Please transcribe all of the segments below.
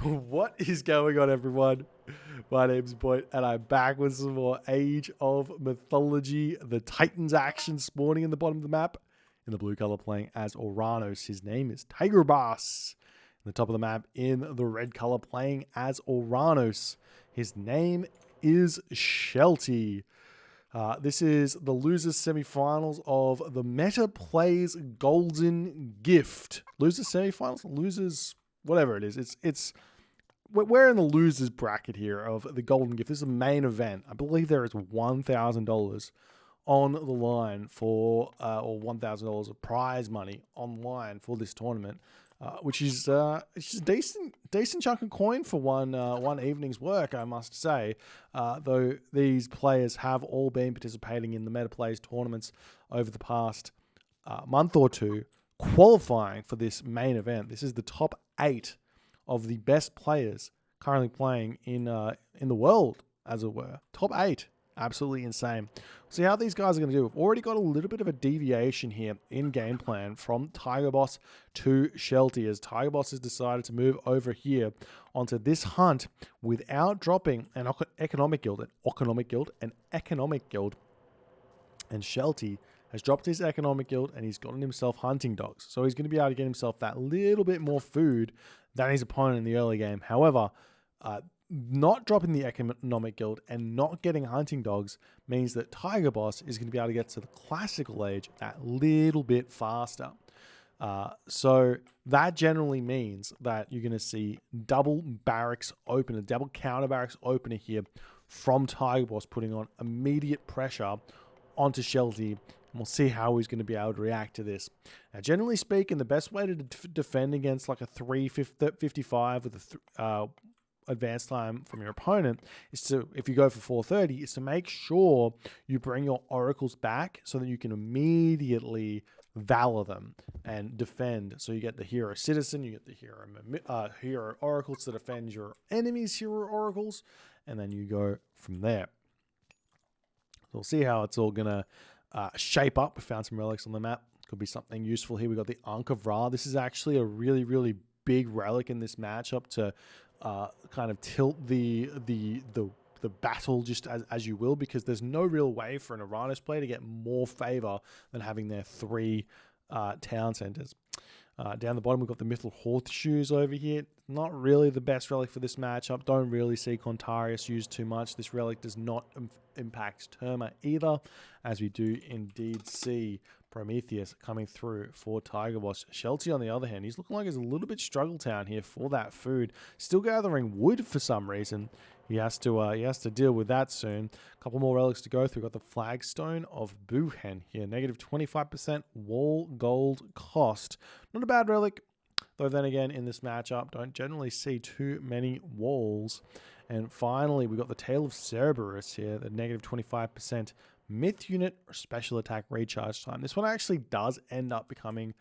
What is going on, everyone? My name's Boit, and I'm back with some more Age of Mythology. The Titans action spawning in the bottom of the map. In the blue color, playing as Oranos. His name is TIGERBOSS. In the top of the map, in the red color, playing as Oranos. His name is Shelty. This is the losers semifinals of the Meta Plays Golden Gift. Losers semifinals, losers, whatever it is. We're in the losers bracket here of the Golden Gift. This is a main event. I believe there is $1,000 on the line for, or $1,000 of prize money online for this tournament, which is it's a decent chunk of coin for one evening's work, I must say. Though these players have all been participating in the Meta Plays tournaments over the past month or two, qualifying for this main event. This is the top 8 of the best players currently playing in the world, as it were. Top 8. Absolutely insane. See how these guys are going to do. We've already got a little bit of a deviation here in game plan from TIGERBOSS to Shelty, as TIGERBOSS has decided to move over here onto this hunt without dropping an economic guild. And Shelty has dropped his economic guild and he's gotten himself hunting dogs. So he's going to be able to get himself that little bit more food than his opponent in the early game. However, not dropping the economic guild and not getting hunting dogs means that TIGERBOSS is going to be able to get to the classical age that little bit faster. So that generally means that you're going to see double barracks opener, double counter barracks opener here from TIGERBOSS, putting on immediate pressure onto Shelty. And we'll see how he's going to be able to react to this. Now, generally speaking, the best way to defend against like a 355 with a advanced time from your opponent is to, if you go for 430, is to make sure you bring your oracles back so that you can immediately valor them and defend. So you get the hero citizen, you get the hero oracles to defend your enemies' hero oracles, and then you go from there. So we'll see how it's all gonna shape up. We found some relics on the map. Could be something useful here. We got the Ankh of Ra. This is actually a really big relic in this matchup to kind of tilt the battle just as you will, because there's no real way for an Oranos player to get more favor than having their 3 town centers. Down the bottom, we've got the Mythical Horseshoes over here. Not really the best relic for this matchup. Don't really see Contarius used too much. This relic does not impact Terma either, as we do indeed see Prometheus coming through for TIGERBOSS. Shelty, on the other hand, he's looking like he's a little bit struggle town here for that food. Still gathering wood for some reason. He has to deal with that soon. A couple more relics to go through. We've got the Flagstone of Buhen here. Negative 25% wall gold cost. Not a bad relic, though then again, in this matchup, don't generally see too many walls. And finally, we got the Tale of Cerberus here, the negative 25% myth unit or special attack recharge time. This one actually does end up becoming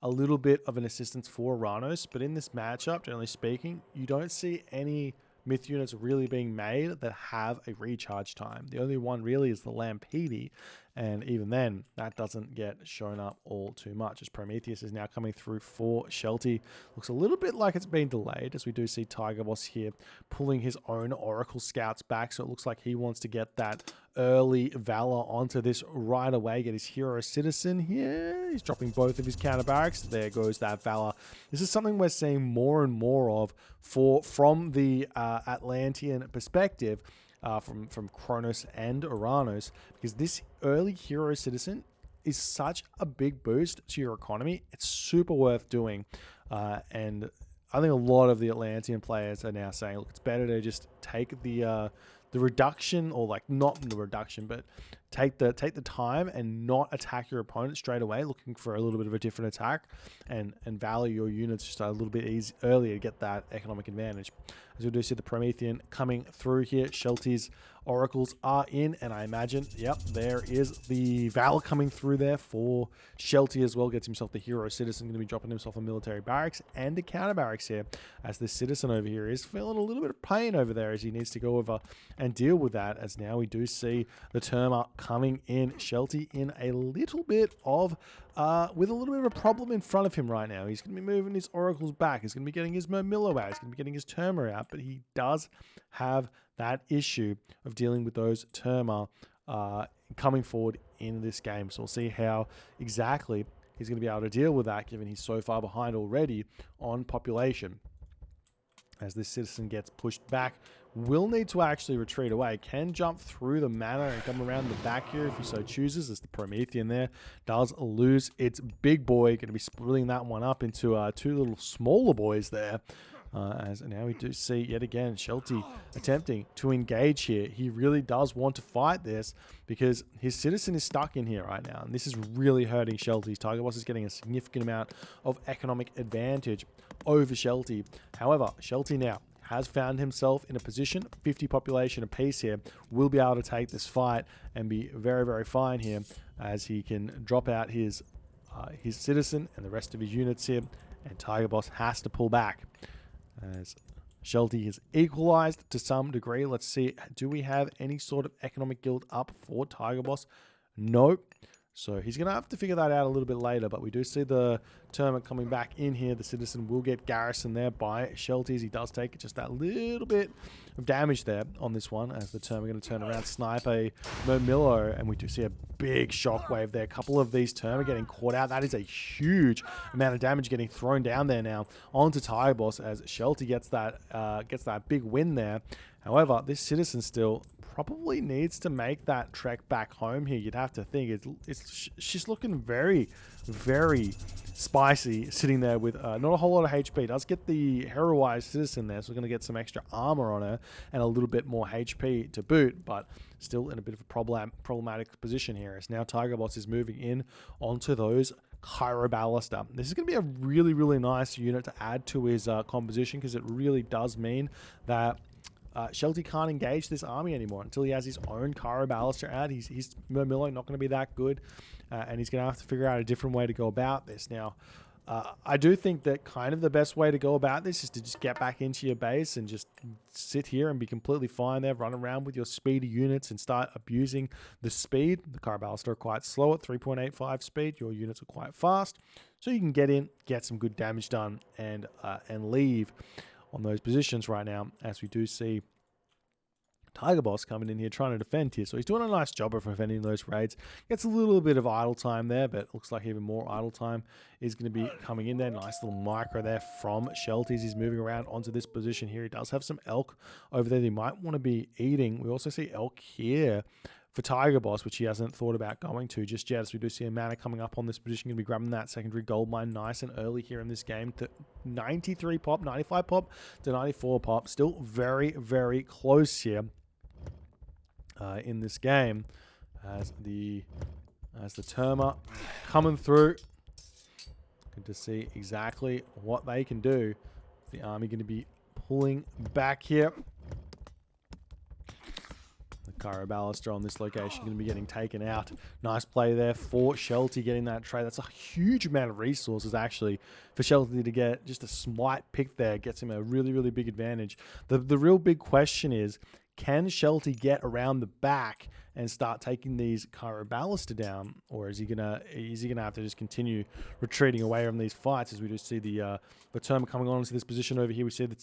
a little bit of an assistance for Oranos, but in this matchup, generally speaking, you don't see any myth units really being made that have a recharge time. The only one really is the Lampede, and even then, that doesn't get shown up all too much, as Prometheus is now coming through for Shelty. Looks a little bit like it's been delayed, as we do see TIGERBOSS here pulling his own Oracle Scouts back, so it looks like he wants to get that early Valor onto this right away, get his hero citizen here. He's dropping both of his counter barracks. There goes that Valor. This is something we're seeing more and more of from the Atlantean perspective, from Kronos and Oranos, because this early hero citizen is such a big boost to your economy. It's super worth doing, and I think a lot of the Atlantean players are now saying, look, it's better to just take the reduction, or like not the reduction, but take the time and not attack your opponent straight away, looking for a little bit of a different attack, and value your units just a little bit earlier to get that economic advantage. As we do see the Promethean coming through here, Shelty's oracles are in, and I imagine, yep, there is the Val coming through there for Shelty as well. Gets himself the hero citizen, going to be dropping himself a military barracks and a counter barracks here, as this citizen over here is feeling a little bit of pain over there as he needs to go over and deal with that, as now we do see the Terma coming in. Shelty in a little bit of, with a little bit of a problem in front of him right now. He's going to be moving his oracles back. He's going to be getting his Murmillo out. He's going to be getting his Terma out, but he does have that issue of dealing with those Terma coming forward in this game. So we'll see how exactly he's going to be able to deal with that, given he's so far behind already on population. As this citizen gets pushed back, will need to actually retreat away. Can jump through the manor and come around the back here if he so chooses, as the Promethean there does lose its big boy. Going to be splitting that one up into two little smaller boys there. As now we do see yet again Shelty attempting to engage here. He really does want to fight this because his citizen is stuck in here right now, and this is really hurting Shelty. TIGERBOSS is getting a significant amount of economic advantage over Shelty. However, Shelty now has found himself in a position, 50 population apiece here, will be able to take this fight and be very, very fine here, as he can drop out his citizen and the rest of his units here, and TIGERBOSS has to pull back. As Shelty is equalized to some degree. Let's see, do we have any sort of economic guild up for TIGERBOSS? Nope. So he's going to have to figure that out a little bit later, but we do see the Terma coming back in here. The citizen will get garrisoned there by Shelty. He does take just that little bit of damage there on this one, as the Terma going to turn around, snipe a Murmillo, and we do see a big shockwave there. A couple of these Terma getting caught out. That is a huge amount of damage getting thrown down there now onto TIGERBOSS, as Shelty gets that big win there. However, this citizen still probably needs to make that trek back home here. You'd have to think she's looking very, very spicy, sitting there with not a whole lot of HP. Does get the heroized citizen there, so we're going to get some extra armor on her and a little bit more HP to boot, but still in a bit of a problematic position here, as now TIGERBOSS is moving in onto those Chiroballista. This is going to be a really, really nice unit to add to his composition, because it really does mean that Shelty can't engage this army anymore until he has his own Chiroballista out. His Murmillo not going to be that good, and he's going to have to figure out a different way to go about this. Now, I do think that kind of the best way to go about this is to just get back into your base and just sit here and be completely fine there, run around with your speedy units and start abusing the speed. The Chiroballista are quite slow at 3.85 speed. Your units are quite fast, so you can get in, get some good damage done, and leave on those positions right now, as we do see TIGERBOSS coming in here trying to defend here. So he's doing a nice job of defending those raids. Gets a little bit of idle time there, but looks like even more idle time is going to be coming in there. Nice little micro there from Shelty. He's moving around onto this position here. He does have some elk over there that he might want to be eating. We also see elk here for TIGERBOSS, which he hasn't thought about going to just yet. As we do see a mana coming up on this position, going to be grabbing that secondary gold mine nice and early here in this game. To 93 pop, 95 pop to 94 pop. Still very, very close here in this game, as the Terma coming through. Good to see exactly what they can do. The army going to be pulling back here. Chiroballista on this location going to be getting taken out. Nice play there for Shelty getting that trade. That's a huge amount of resources actually for Shelty to get. Just a slight pick there gets him a really, really big advantage. The real big question is, can Shelty get around the back and start taking these Chiroballista down, or is he gonna have to just continue retreating away from these fights? As we just see the Terma coming on into this position over here. We see the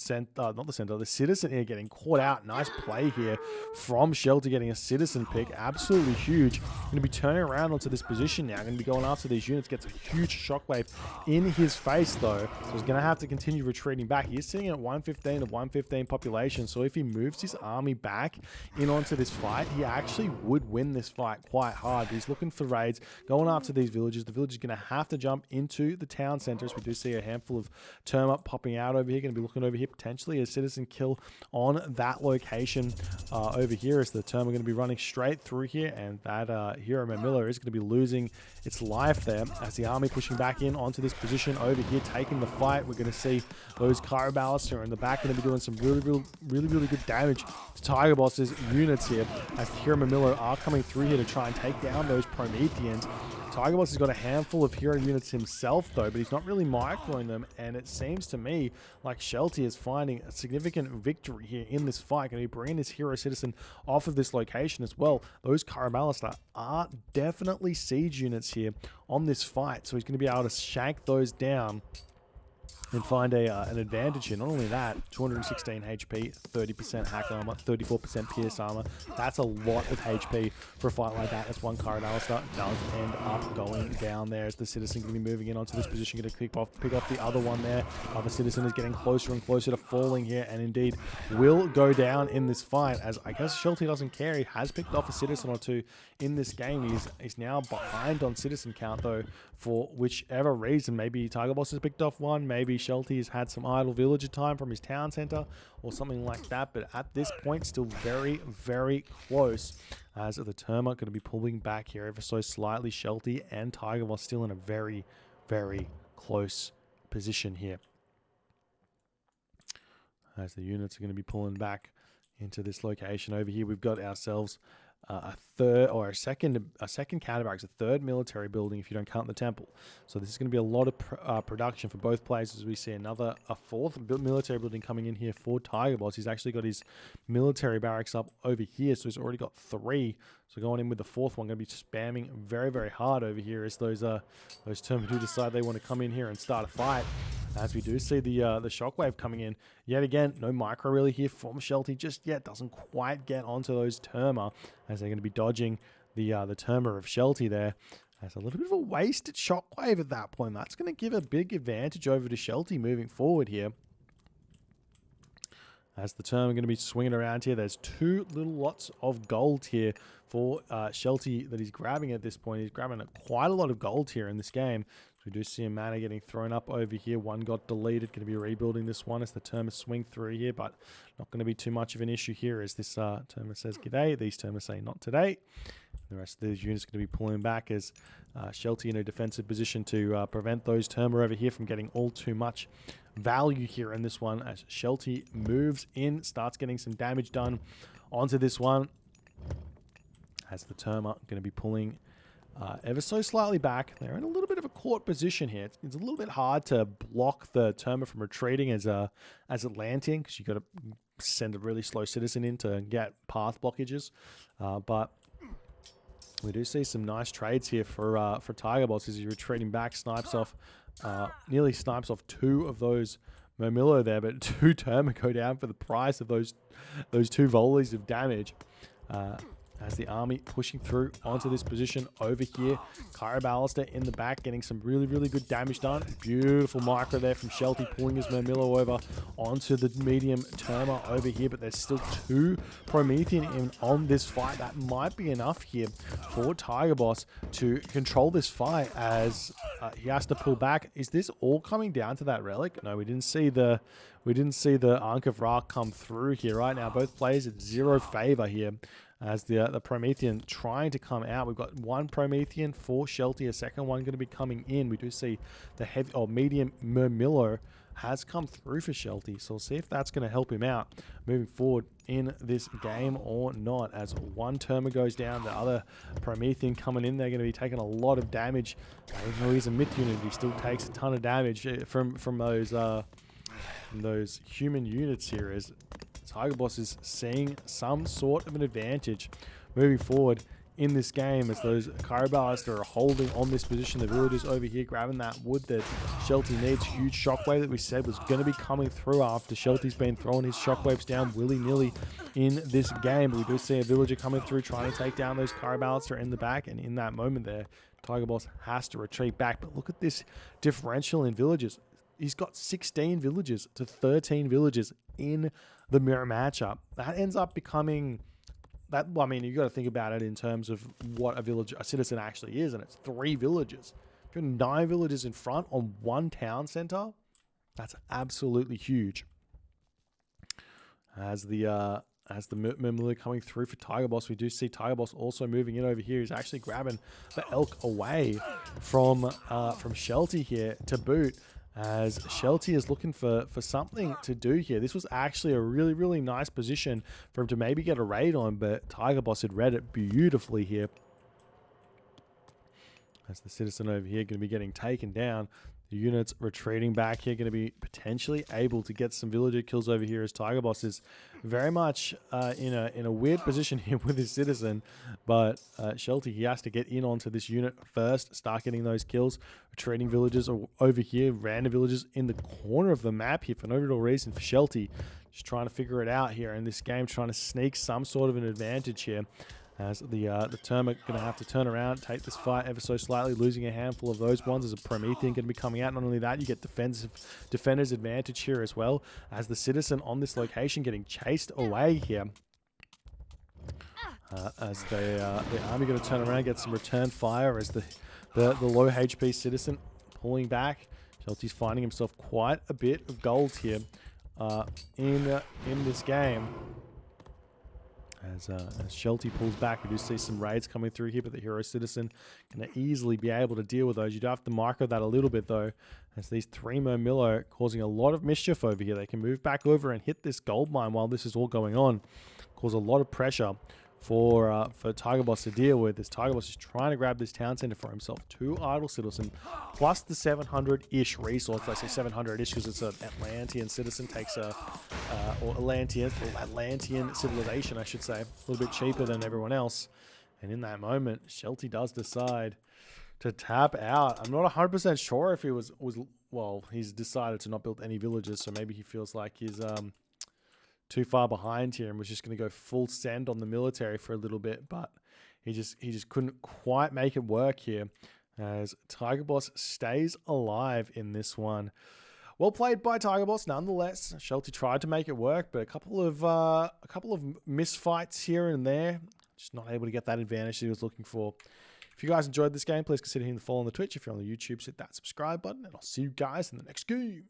citizen here getting caught out. Nice play here from Shelty getting a citizen pick. Absolutely huge. Going to be turning around onto this position now. Going to be going after these units. Gets a huge shockwave in his face though, so he's going to have to continue retreating back. He's sitting at 115 of 115 population, so if he moves his army back in onto this fight, he actually would win this fight quite hard. He's looking for raids, going after these villages. The village is going to have to jump into the town centers. We do see a handful of Terma popping out over here. Going to be looking over here, potentially a citizen kill on that location over here, as the Terma going to be running straight through here, and that hero Murmillo is going to be losing its life there, as the army pushing back in onto this position over here, taking the fight. We're going to see those Chiroballista in the back going to be doing some really good damage to TIGERBOSS's units here, as the hero Murmillo are coming through here to try and take down those Prometheans. TIGERBOSS has got a handful of hero units himself though, but he's not really microing them, and it seems to me like Shelty is finding a significant victory here in this fight. Going to be bringing his hero citizen off of this location as well. Those Caraballister are definitely siege units here on this fight, so he's going to be able to shank those down and find an advantage here. Not only that, 216 HP, 30% hack armor, 34% pierce armor. That's a lot of HP for a fight like that. As one card Alistair does end up going down there as the citizen going to be moving in onto this position, going to pick off the other one there. Other citizen is getting closer and closer to falling here, and indeed will go down in this fight, as I guess Shelty doesn't care. He has picked off a citizen or two in this game. He's now behind on citizen count though, for whichever reason. Maybe TIGERBOSS has picked off one, maybe Shelty has had some idle villager time from his town center or something like that, but at this point still very, very close, as the Terma going to be pulling back here ever so slightly. Shelty and TIGERBOSS still in a very, very close position here, as the units are going to be pulling back into this location. Over here we've got ourselves a second counter barracks, a third military building if you don't count the temple. So this is going to be a lot of production for both players, as we see a fourth military building coming in here for TIGERBOSS. He's actually got his military barracks up over here, so he's already got 3. So going in with the fourth one, going to be spamming very, very hard over here as those Terma do decide they want to come in here and start a fight. As we do see the shockwave coming in yet again. No micro really here from Shelty just yet. Doesn't quite get onto those Terma, as they're going to be dodging the Terma of Shelty there. That's a little bit of a wasted shockwave at that point. That's going to give a big advantage over to Shelty moving forward here, as the Terma going to be swinging around here. There's 2 little lots of gold here for Shelty that he's grabbing at this point. He's grabbing quite a lot of gold here in this game. So we do see a mana getting thrown up over here. One got deleted. Going to be rebuilding this one as the Terma swing through here, but not going to be too much of an issue here, as this Terma says g'day. These Terma say not today. The rest of these units are going to be pulling back, as Shelty in a defensive position to prevent those Terma over here from getting all too much value here in this one, as Shelty moves in, starts getting some damage done onto this one, as the Terma going to be pulling ever so slightly back. They're in a little bit of a caught position here. It's a little bit hard to block the Terma from retreating as it lands in, because you've got to send a really slow citizen in to get path blockages. But we do see some nice trades here for TIGERBOSS, as he's retreating back, nearly snipes off 2 of those Murmillo there, but 2 Terma go down for the price of those 2 volleys of damage. As the army pushing through onto this position over here. Caraballister in the back getting some really, really good damage done. Beautiful micro there from Shelty, pulling his Murmillo over onto the medium Terma over here, but there's still 2 Promethean in on this fight. That might be enough here for TIGERBOSS to control this fight, as he has to pull back. Is this all coming down to that relic? No, we didn't see the Ankh of Ra come through here. Right now both players at 0 favor here, as the Promethean trying to come out. We've got 1 Promethean for Shelty, a second one going to be coming in. We do see the heavy or medium Murmillo has come through for Shelty, so we'll see if that's going to help him out moving forward in this game or not. As 1 Terma goes down, the other Promethean coming in, they're going to be taking a lot of damage. Even though he's a myth unit, he still takes a ton of damage from those human units here, as TIGERBOSS is seeing some sort of an advantage moving forward in this game, as those Caraballister are holding on this position. The villagers over here grabbing that wood that Shelty needs. Huge shockwave that we said was going to be coming through after Shelty's been throwing his shockwaves down willy-nilly in this game. But we do see a villager coming through trying to take down those Caraballister in the back, and in that moment there, TIGERBOSS has to retreat back. But look at this differential in villagers. He's got 16 villagers to 13 villagers in the mirror matchup. That ends up becoming that. Well, I mean, you got to think about it in terms of what a citizen actually is, and it's 3 villagers. If you're 9 villagers in front on 1 town center, that's absolutely huge. As the Murmillo coming through for TIGERBOSS, we do see TIGERBOSS also moving in over here. He's actually grabbing the elk away from Shelty here to boot, as Shelty is looking for something to do here. This was actually a really, really nice position for him to maybe get a raid on, but TIGERBOSS had read it beautifully here, As the citizen over here going to be getting taken down. The units retreating back here, going to be potentially able to get some villager kills over here, as TIGERBOSS is very much in a weird position here with his citizen. But Shelty, he has to get in onto this unit first, start getting those kills. Retreating villagers over here, random villagers in the corner of the map here for no real reason for Shelty. Just trying to figure it out here in this game, trying to sneak some sort of an advantage here. As the Term are going to have to turn around, take this fight ever so slightly, losing a handful of those ones. As a Promethean going to be coming out. Not only that, you get defender's advantage here as well. As the citizen on this location getting chased away here. As the army going to turn around, get some return fire. As the low HP citizen pulling back. Shelty's finding himself quite a bit of gold here in this game. As Shelty pulls back, we do see some raids coming through here, but the hero citizen can easily be able to deal with those. You do have to micro that a little bit though, as these 3 Murmillo causing a lot of mischief over here. They can move back over and hit this gold mine while this is all going on, cause a lot of pressure for TIGERBOSS to deal with. This TIGERBOSS is trying to grab this town center for himself. 2 idle citizen plus the 700-ish resource. I say 700-ish because it's an Atlantean citizen, takes or Atlantean civilization, I should say, a little bit cheaper than everyone else. And in that moment, Shelty does decide to tap out. I'm not 100% sure if he was well, he's decided to not build any villages, so maybe he feels like he's too far behind here and was just going to go full send on the military for a little bit, but he just couldn't quite make it work here, as TIGERBOSS stays alive in this one. Well played by TIGERBOSS nonetheless. Shelty tried to make it work, but a couple of misfights here and there, just not able to get that advantage he was looking for. If you guys enjoyed this game, please consider hitting the follow on the Twitch. If you're on the YouTube, hit that subscribe button, and I'll see you guys in the next game.